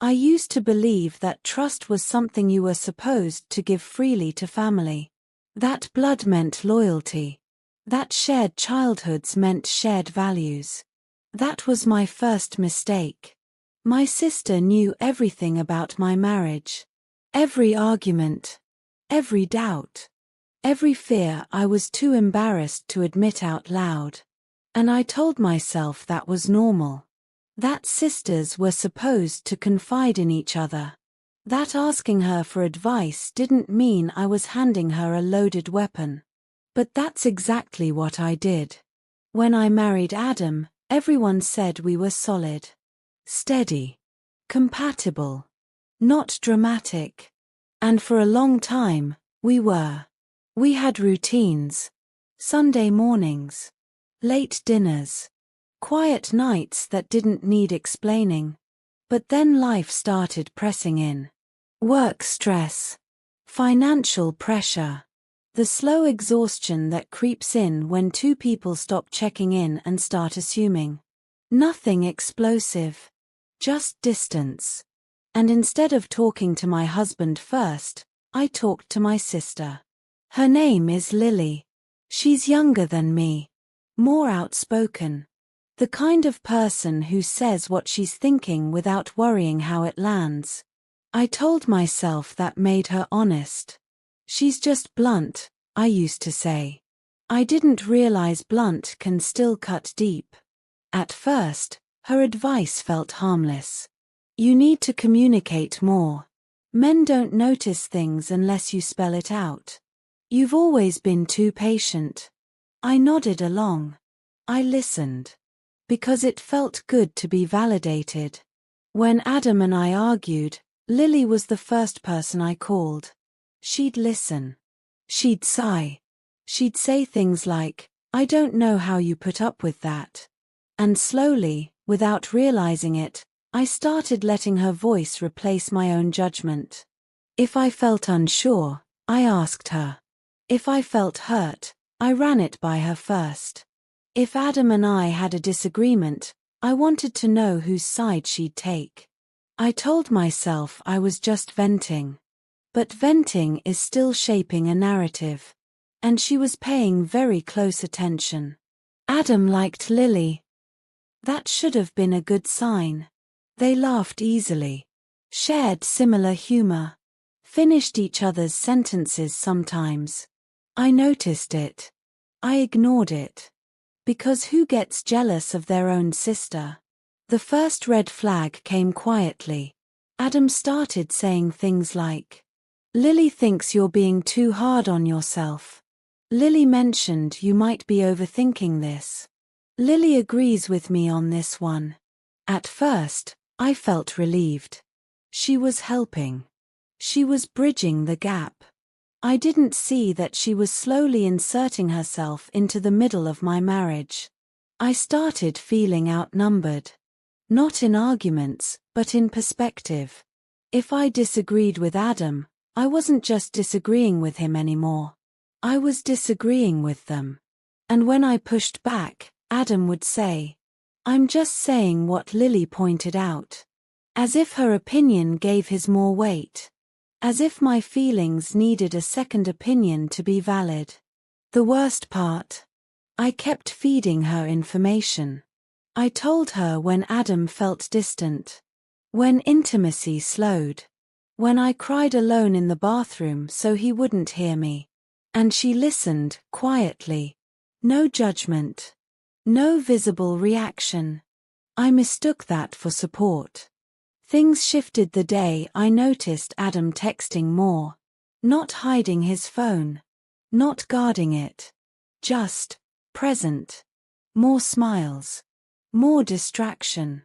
I used to believe that trust was something you were supposed to give freely to family. That blood meant loyalty. That shared childhoods meant shared values. That was my first mistake. My sister knew everything about my marriage. Every argument. Every doubt. Every fear I was too embarrassed to admit out loud. And I told myself that was normal. That sisters were supposed to confide in each other. That asking her for advice didn't mean I was handing her a loaded weapon. But that's exactly what I did. When I married Adam, everyone said we were solid. Steady. Compatible. Not dramatic. And for a long time, we were. We had routines. Sunday mornings. Late dinners. Quiet nights that didn't need explaining. But then life started pressing in. Work stress. Financial pressure. The slow exhaustion that creeps in when two people stop checking in and start assuming. Nothing explosive. Just distance. And instead of talking to my husband first, I talked to my sister. Her name is Lily. She's younger than me. More outspoken. The kind of person who says what she's thinking without worrying how it lands. I told myself that made her honest. She's just blunt, I used to say. I didn't realize blunt can still cut deep. At first, her advice felt harmless. You need to communicate more. Men don't notice things unless you spell it out. You've always been too patient. I nodded along. I listened. Because it felt good to be validated. When Adam and I argued, Lily was the first person I called. She'd listen. She'd sigh. She'd say things like, "I don't know how you put up with that." And slowly, without realizing it, I started letting her voice replace my own judgment. If I felt unsure, I asked her. If I felt hurt, I ran it by her first. If Adam and I had a disagreement, I wanted to know whose side she'd take. I told myself I was just venting. But venting is still shaping a narrative. And she was paying very close attention. Adam liked Lily. That should have been a good sign. They laughed easily. Shared similar humor. Finished each other's sentences sometimes. I noticed it. I ignored it. Because who gets jealous of their own sister? The first red flag came quietly. Adam started saying things like, "Lily thinks you're being too hard on yourself. Lily mentioned you might be overthinking this. Lily agrees with me on this one." At first, I felt relieved. She was helping. She was bridging the gap. I didn't see that she was slowly inserting herself into the middle of my marriage. I started feeling outnumbered. Not in arguments, but in perspective. If I disagreed with Adam, I wasn't just disagreeing with him anymore. I was disagreeing with them. And when I pushed back, Adam would say, "I'm just saying what Lily pointed out." As if her opinion gave his more weight. As if my feelings needed a second opinion to be valid. The worst part? I kept feeding her information. I told her when Adam felt distant. When intimacy slowed. When I cried alone in the bathroom so he wouldn't hear me. And she listened, quietly. No judgment. No visible reaction. I mistook that for support. Things shifted the day I noticed Adam texting more. Not hiding his phone. Not guarding it. Just present. More smiles. More distraction.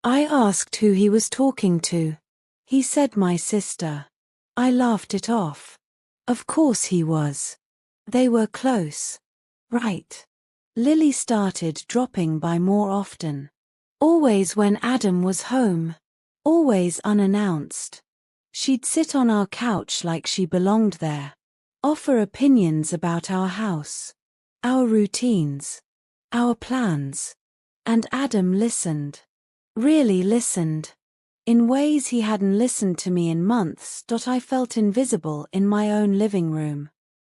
I asked who he was talking to. He said my sister. I laughed it off. Of course he was. They were close. Right. Lily started dropping by more often. Always when Adam was home. Always unannounced. She'd sit on our couch like she belonged there. Offer opinions about our house. Our routines. Our plans. And Adam listened. Really listened. In ways he hadn't listened to me in months. I felt invisible in my own living room.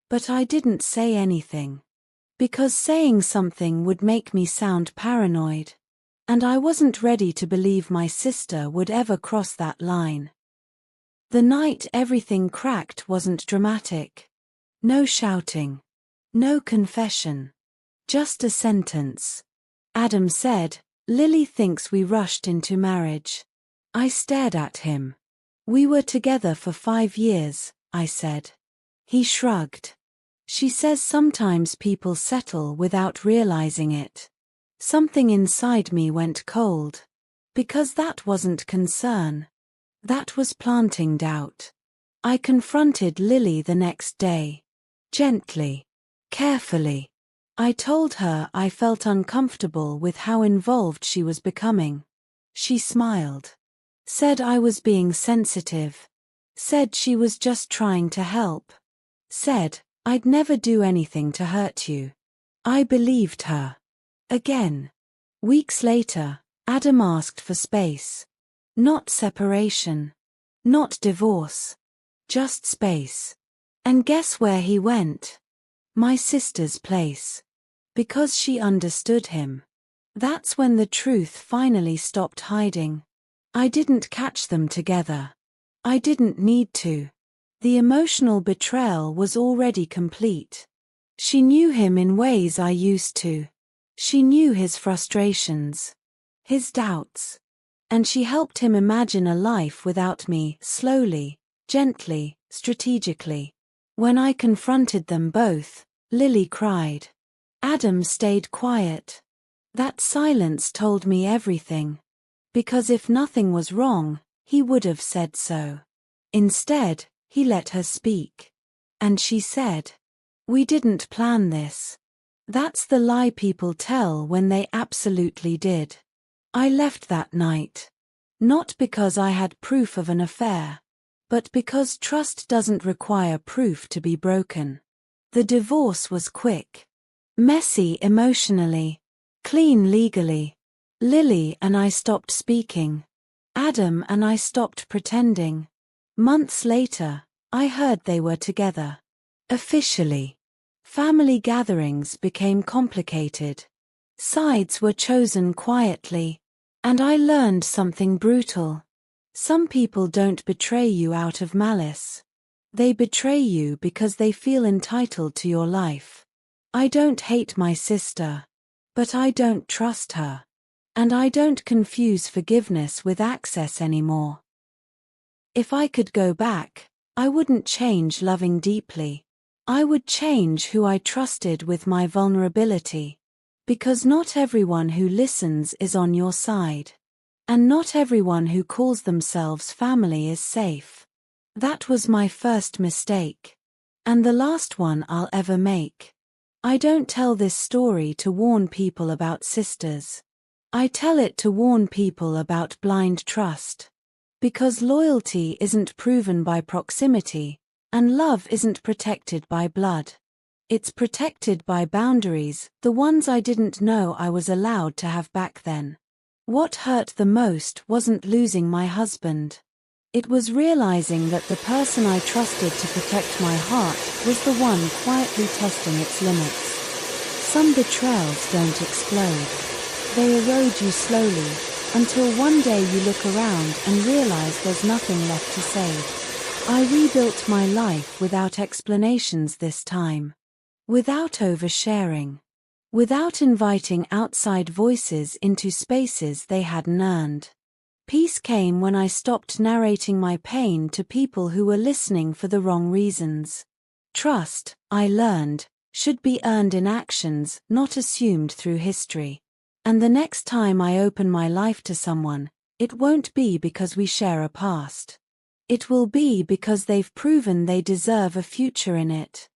But I didn't say anything. Because saying something would make me sound paranoid. And I wasn't ready to believe my sister would ever cross that line. The night everything cracked wasn't dramatic. No shouting. No confession. Just a sentence. Adam said, "Lily thinks we rushed into marriage." I stared at him. "We were together for 5 years," I said. He shrugged. "She says sometimes people settle without realizing it." Something inside me went cold. Because that wasn't concern. That was planting doubt. I confronted Lily the next day. Gently. Carefully. I told her I felt uncomfortable with how involved she was becoming. She smiled. Said I was being sensitive. Said she was just trying to help. Said, "I'd never do anything to hurt you." I believed her. Again. Weeks later, Adam asked for space. Not separation. Not divorce. Just space. And guess where he went? My sister's place. Because she understood him. That's when the truth finally stopped hiding. I didn't catch them together. I didn't need to. The emotional betrayal was already complete. She knew him in ways I used to. She knew his frustrations. His doubts. And she helped him imagine a life without me, slowly, gently, strategically. When I confronted them both, Lily cried. Adam stayed quiet. That silence told me everything. Because if nothing was wrong, he would have said so. Instead, he let her speak. And she said, "We didn't plan this." That's the lie people tell when they absolutely did. I left that night. Not because I had proof of an affair. But because trust doesn't require proof to be broken. The divorce was quick. Messy emotionally. Clean legally. Lily and I stopped speaking. Adam and I stopped pretending. Months later, I heard they were together. Officially. Family gatherings became complicated. Sides were chosen quietly. And I learned something brutal. Some people don't betray you out of malice. They betray you because they feel entitled to your life. I don't hate my sister. But I don't trust her. And I don't confuse forgiveness with access anymore. If I could go back, I wouldn't change loving deeply. I would change who I trusted with my vulnerability. Because not everyone who listens is on your side. And not everyone who calls themselves family is safe. That was my first mistake. And the last one I'll ever make. I don't tell this story to warn people about sisters. I tell it to warn people about blind trust. Because loyalty isn't proven by proximity, and love isn't protected by blood. It's protected by boundaries, the ones I didn't know I was allowed to have back then. What hurt the most wasn't losing my husband. It was realizing that the person I trusted to protect my heart was the one quietly testing its limits. Some betrayals don't explode. They erode you slowly, until one day you look around and realize there's nothing left to save. I rebuilt my life without explanations this time. Without oversharing. Without inviting outside voices into spaces they hadn't earned. Peace came when I stopped narrating my pain to people who were listening for the wrong reasons. Trust, I learned, should be earned in actions, not assumed through history. And the next time I open my life to someone, it won't be because we share a past. It will be because they've proven they deserve a future in it.